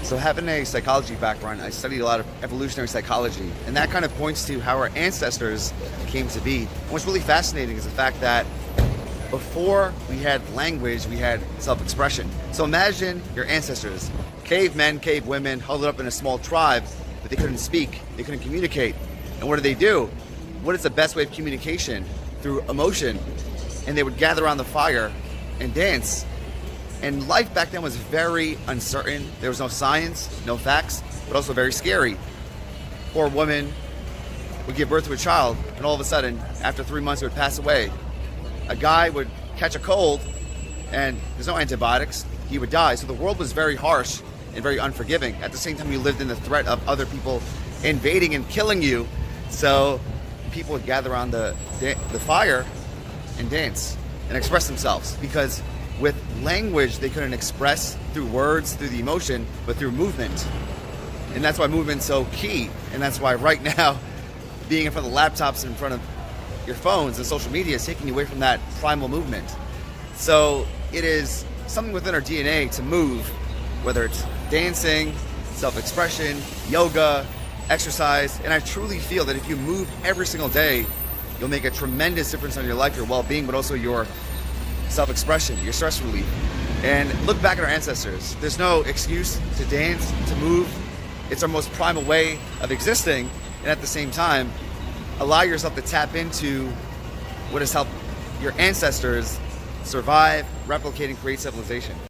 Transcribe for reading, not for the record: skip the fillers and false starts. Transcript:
So having a psychology background, I studied a lot of evolutionary psychology, and that kind of points to how our ancestors came to be. And what's really fascinating is the fact that before we had language, we had self-expression. So imagine your ancestors, cavemen, cavewomen, huddled up in a small tribe, but they couldn't speak, they couldn't communicate. And what do? What is the best way of communication? Through emotion. And they would gather around the fire and dance. And life back then was very uncertain. There was no science, no facts, but also very scary. Poor woman would give birth to a child, and all of a sudden, after 3 months, it would pass away. A guy would catch a cold, and there's no antibiotics. He would die. So the world was very harsh and very unforgiving. At the same time, you lived in the threat of other people invading and killing you. So people would gather around the fire and dance and express themselves, because with language they couldn't express through words, through the emotion, but through movement. And that's why movement's so key. And that's why right now, being in front of the laptops, in front of your phones and social media is taking you away from that primal movement. So it is something within our DNA to move, whether it's dancing, self-expression, yoga, exercise. And I truly feel that if you move every single day, you'll make a tremendous difference on your life, your well-being, but also your self-expression, your stress relief. And look back at our ancestors. There's no excuse to dance, to move. It's our most primal way of existing. And at the same time, allow yourself to tap into what has helped your ancestors survive, replicate, and create civilization.